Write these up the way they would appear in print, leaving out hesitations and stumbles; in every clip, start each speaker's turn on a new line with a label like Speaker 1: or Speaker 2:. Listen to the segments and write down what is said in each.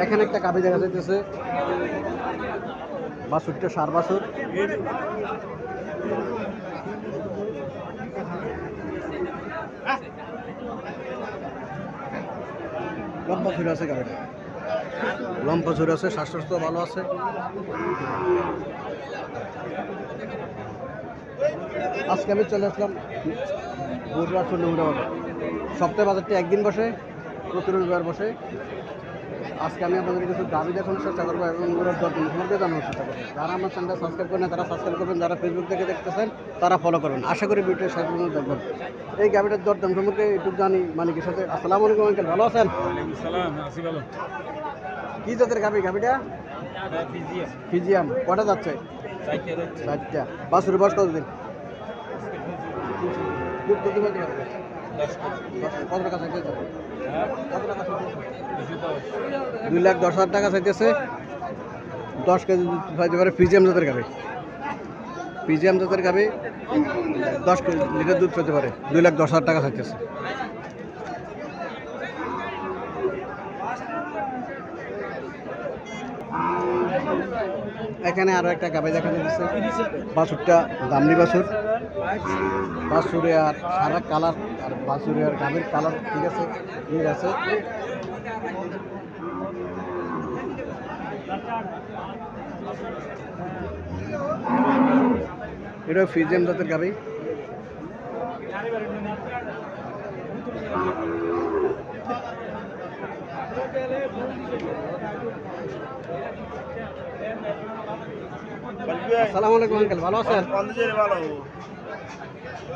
Speaker 1: এখানে একটা গাভী দেখা যাইতেছে, বাছুরটা সার বাছুর। লম্বা ছুরি আছে গাভীটা, লম্বা ছুরি আছে, শ্বাসকষ্ট ভালো আছে। আজকে আমি চলে আসলাম বগুড়া চন্ডীমুড়া বাজার। সপ্তাহে বাজারটি একদিন বসে, প্রতি রবিবার বসে। আজকে আমি আপনাদের কিছু দাবি দেখানোর চেষ্টা করবো এবং এগুলোর দরদাম সম্পর্কে জানানোর চেষ্টা করবো। যারা আমার চ্যানেলটা সাবস্ক্রাইব করেন তারা সাবস্ক্রাইব করবেন, যারা ফেসবুক থেকে দেখতেছেন তারা ফলো করবেন। আশা করি ভিডিও শেষ পর্যন্ত দেখবেন। এই গাভিটার দরদাম সম্পর্কে একটু জানি মালিকের সাথে। আসসালামু আলাইকুম আঙ্কেল, ভালো আছেন? কি জাতের গাভি? গাভিটা ফিজিয়াম। কটা যাচ্ছে? 4টা। বাছুরের বয়স কতদিন? দুধ কত বলতে পারবে? 10। কত টাকা চাইতেছে? কত টাকা চাইতেছে? 2,10,000 টাকা চাইতেছে। 10 কেজি দুধ পাইতে পারে। ফিজিয়াম জাতের গাভি, ফিজিয়াম জাতের গাভি 10 লিটার দুধ পেতে পারে। 2,10,000 টাকা চাইতেছে। এখানে আরো একটা গাভি দেখা যাচ্ছে, বাছুরটা দামনি বাছুর। বাছুরে আর সারা কালার, আর বাছুরে আর গাভীর কালার ঠিক আছে, ঠিক আছে। এটা ফিজিয়াম জাতের গাভি। আসসালামু আলাইকুম আঙ্কেল, ভালো আছেন?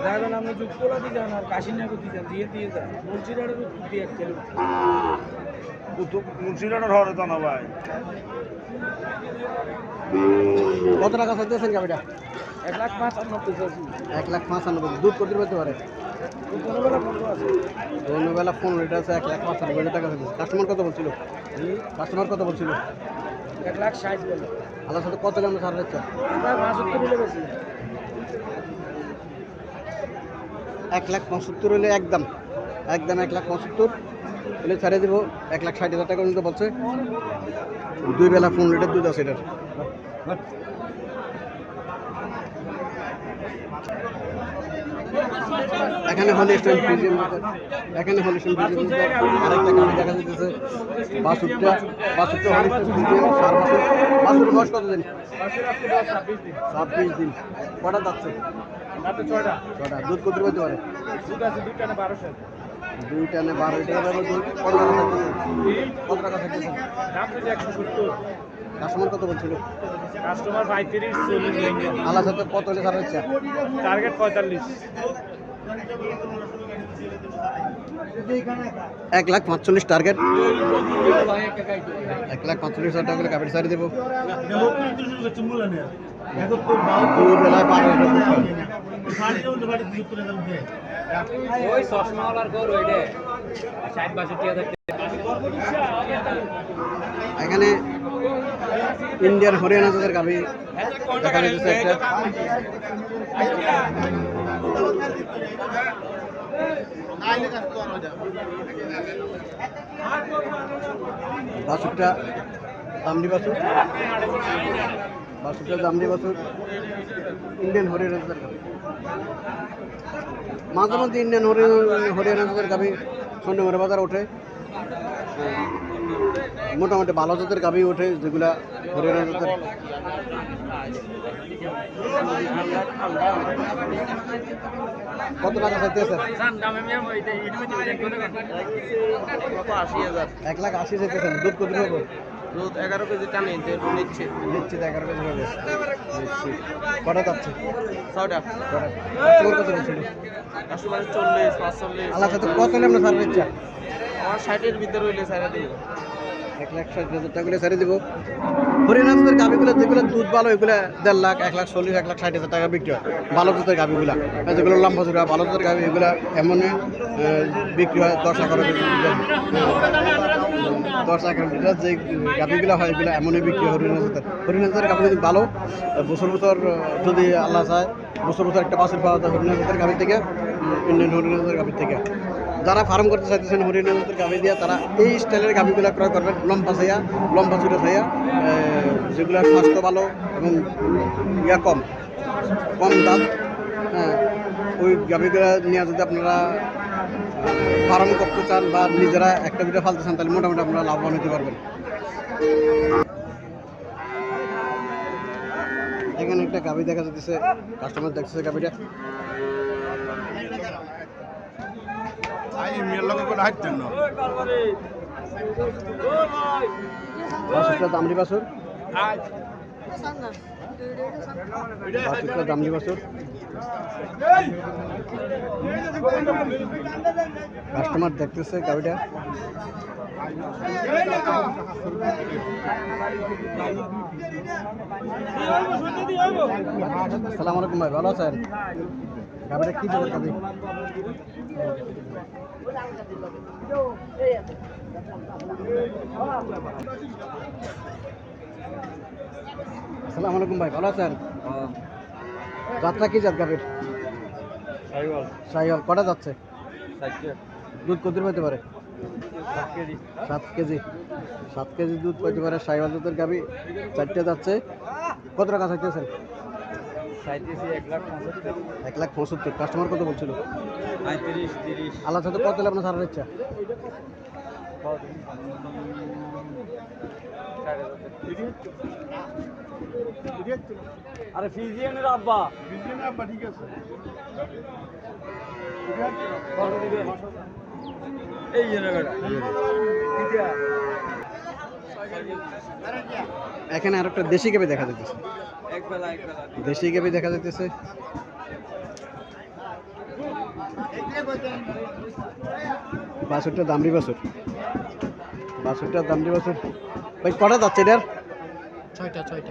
Speaker 2: দেখবেন আপনি যুক্তলা দিয়ে যান আর কাশিনাগর দিয়ে যান, দিয়ে যান মুন্সিরাটের উত্তর দিয়ে এক কিলো মুন্সিরাটের হরে তো না ভাই।
Speaker 1: কত টাকা চাইতেছেন গাভিটা?
Speaker 2: 1,95,000।
Speaker 1: 1,95,000। দুধ কত পেতে পারে? দুপুরবেলা 15 লিটার আছে। 1,95,000 টাকা চাইতেছে। কাস্টমার কত বলছিল? কাস্টমার কত বলছিল?
Speaker 2: 1,60,000 বলে।
Speaker 1: আল্লাহর সাথে কত দাম ছাড় দিচ্ছে? 1,75,000 হলে একদম 1,75,000 হলে ছাড়ে দেবো। 1,60,000 টাকা পর্যন্ত বলছে। 2 বেলা 15 লিটার দুধ আছে এটার। এখানে হলিস্টাইন ফিজিয়াম, এখানে হলিস্টাইন ফিজিয়াম আরেকটা গাড়ি দেখা যাচ্ছে। বাছুরটা হলিস্টাইন ফিজিয়াম সার বাছুর। বাছুরের বয়স কত দিন? 26 দিন। কটা যাচ্ছে?
Speaker 2: 6টা।
Speaker 1: দুধ কত পেতে পারে?
Speaker 2: দুধ আছে 2 টানে 1200।
Speaker 1: 2 টানে 12 টাকা দামের দুধ। কত টাকা থাকতেছে?
Speaker 2: দাম তো 170।
Speaker 1: কাস্টমার কত বলছিল?
Speaker 2: কাস্টমার 35-40।
Speaker 1: আল্লাহর সাথে কত হলে ছাড় হচ্ছে?
Speaker 2: টার্গেট 45।
Speaker 1: 1,45,000 টার্গেট। 1,45,000 টাকা করে গাভীর সারি দেবো। 2 বেলায় 12
Speaker 2: ওই চশমাওয়ালার গরু ওইটা 60-62,000।
Speaker 1: এখানে ইন্ডিয়ান হরিয়ানা জাতের গাভী দেখা যাচ্ছে একটা। বাছুরটা দামনি বাছুর, বাছুরটা দামনি বাছুর। ইন্ডিয়ান হরিয়ানা জাতের গাভী, মাঝে মধ্যে ইন্ডিয়ান হরিয়ানা জাতের গাভী চন্ডীমুড়া বাজার ওঠে। মোটামুটি ভালো জাতের গাভী ওঠে যেগুলা হরিয়ানা জাতের। কত টাকা চাইতেছে? 1,80,000 চাইতেছেন। দুধ কত হবে?
Speaker 2: দুধ 11 কেজি টানে নিচ্ছে।
Speaker 1: 11 কেজি হবে। কটা যাচ্ছে?
Speaker 2: 6টা।
Speaker 1: কাস্টমার কত বলছিল?
Speaker 2: কাস্টমার 40-45।
Speaker 1: আল্লাহ সাথে কত হলে আমরা সার্ভিস চা?
Speaker 2: আমার 60-এর ভিতরে হইলে ছাড়া দিব।
Speaker 1: 1,60,000 টাকা করে ছেড়ে দিব। হরিয়ানা জাতের গাভিগুলো যেগুলো দুধ ভালো এগুলো 1.5 লাখ, 1,40,000, 1,60,000 টাকা বিক্রি হয়। ভালো জাতের গাভিগুলা, যেগুলো লম্বা চূড়া ভালো জাতের গাভি এগুলো এমনই বিক্রি হয় 10-11 কেজি। 10-11 লিটার যে গাভিগুলো হয় এগুলো এমনই বিক্রি হয় হরিয়ানা জাতের। হরিয়ানা জাতের গাভি যদি ভালো বছর যদি আল্লাহ চায় বছর একটা বাছুর পাওয়া যায় হরিয়ানা জাতের গাভি থেকে, ইন্ডিয়ান হরিয়ানা জাতের গাভি থেকে। যারা ফার্ম করতে চাইতেছেন হরিয়ানা জাতের গাভি দিয়া তারা এই স্টাইলের গাভিগুলো ক্রয় করবেন, লম্বা ছাইয়া, লম্বা চুড়ে ছাইয়া, যেগুলো স্বাস্থ্য ভালো এবং ইয়া কম দাম। হ্যাঁ, ওই গাভিগুলো নিয়ে যদি আপনারা ফার্ম করতে চান বা নিজেরা একটা দুটো ফালতে চান তাহলে মোটামুটি আপনারা লাভবান হতে পারবেন। এখানে একটা গাভি দেখা যাচ্ছে, কাস্টমার দেখতেছে গাভিটা। বাছুরটা দামড়ি বাছুর, বাছুরটা দামড়ি বাছুর। কাস্টমার দেখতেছে গাভিটা। আসসালামু আলাইকুম ভাই, ভালো আছেন? গাভিটা কি দেবেন গাভি? আসসালামু আলাইকুম ভাই, ভালো আছেন? যাত্রা কি জাত গাভির? সাইওয়াল। কটা যাচ্ছে? দুধ কত পেতে পারে? 7 কেজি। 7 কেজি দুধ পেতে পারে সাইওয়াল দুধের গাভি, 4টে যাচ্ছে। কত টাকা চাইতেছেন? 1,65,000। কাস্টমার কত বলছিল?
Speaker 2: 35-30।
Speaker 1: আল্লাহ সাথে কত হলে আপনার ছাড়ার ইচ্ছা?
Speaker 2: আরে ফিজিয়ানের আব্বা ঠিক আছে। এই
Speaker 1: এখানে আর একটা দেশি গাভি দেখা যাচ্ছে, দেশি গাভি দেখা যাচ্ছে। বাছুরটা দামড়ি বাছুর, বাছুরটা দামড়ি বাছুর। ভাই কটা যাচ্ছে এটার?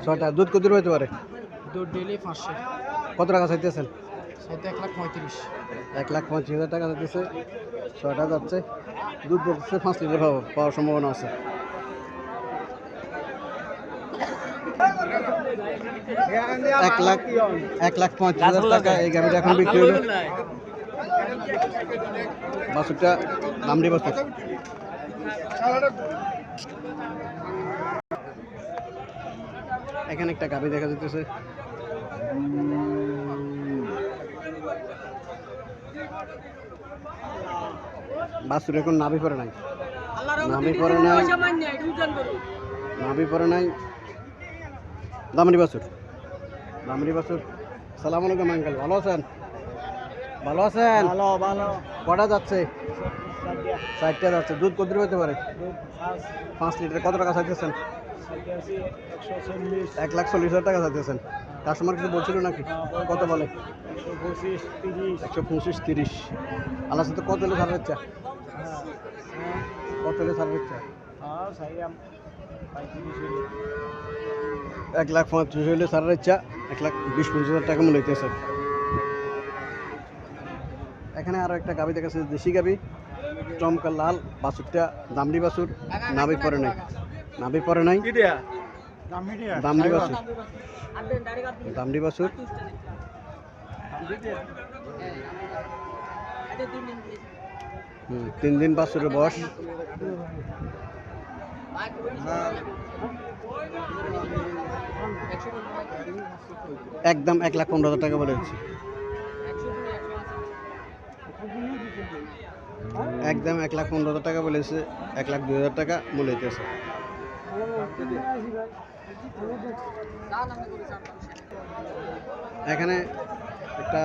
Speaker 1: 6টা। দুধ কত হতে পারে?
Speaker 2: দুধ ডেলি 500।
Speaker 1: কত টাকা চাইতেছেন?
Speaker 2: 1,35,000।
Speaker 1: 1,35,000 টাকা চাইতেছে। 6টা যাচ্ছে, দুধ বলতেছে 5 লিটার পাওয়ার সম্ভাবনা আছে। এক লাখ 35,000 টাকা এই গাড়িটা এখন বিক্রি হলো। বাছুরটা দামড়ি বাছুর। এখানে একটা গাভি দেখা যাচ্ছে, বাছুর এখন নাভি পরে নাই, নাভি পরে নাই, নাভি পরে নাই। দামড়ি বাছুর, দামড়ি বাছুর। সালাম আলাইকুম আঙ্কেল, ভালো আছেন? ভালো আছেন?
Speaker 2: ভালো।
Speaker 1: কটা যাচ্ছে? 4টে যাচ্ছে। দুধ কত হতে পারে? 5 লিটার। কত টাকা চাইতেছেন? 1,40,000 টাকা চাইতেছেন। কাস্টমার কিছু বলছিল নাকি? কত বলে? 125-30। আল্লাহ সাথে কত হলে ছাড়ার ইচ্ছা? কত হলে ছাড়ার ইচ্ছা? 1,35,000 হলে ছাড়ার ইচ্ছা। 1,20,000 টাকা মূল্য হইতেছে। এখানে আরো একটা গাভি দেখাচ্ছে, দেশি গাভি, চমকা লাল। বাছুরটা দামড়ি বাছুর, নাভি পরে নাই, নাভি পরে নাই। দামড়ি বাছুর, দামড়ি বাছুর। 3 দিন বাছুরের বয়স। একদম 1,15,000 টাকা বলে দিচ্ছি। একদম 1,15,000 টাকা বলেছে। 1,02,000 টাকা মূল্য হইতেছে। এখানে একটা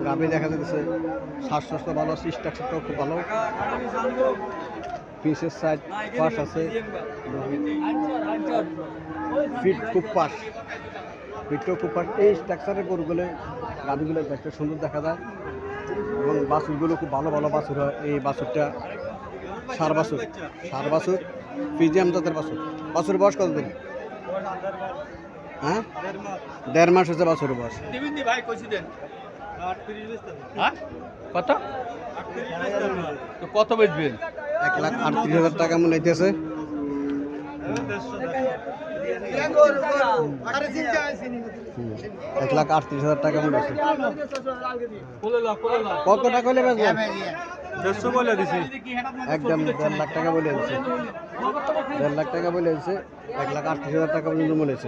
Speaker 1: গাভি দেখা যাচ্ছে, শ্বাস ভালো, স্ট্রাকচারটাও খুব ভালো। পিসের সাইড পাশ আছে, ফিট খুব পাশ, ফিটটাও খুব পাশ। এই স্ট্রাকচারের গরুগুলো গাভিগুলো দেখতে সুন্দর দেখা যায় এবং বাছুরগুলো খুব ভালো ভালো বাছুর হয়। এই বাছুরটা সার বাছুর, সার বাছুর, ফিজিয়াম জাতের বাছুর। বাছুর বয়স কতদিন? হ্যাঁ, 1.5 মাস হচ্ছে বাছুরের বয়স।
Speaker 2: কত কত বেচবেন?
Speaker 1: 1,38,000 টাকা মূল্য হইতেছে। 1,38,000 টাকা মূল্য হচ্ছে। কত টাকা হলে বেচবেন?
Speaker 3: দেড়শো বলে দিছি।
Speaker 1: একদম 1.5 লাখ টাকা বলে দিচ্ছে, 1.5 লাখ টাকা বলে দিচ্ছে, 1,38,000 টাকা পর্যন্ত বলেছে।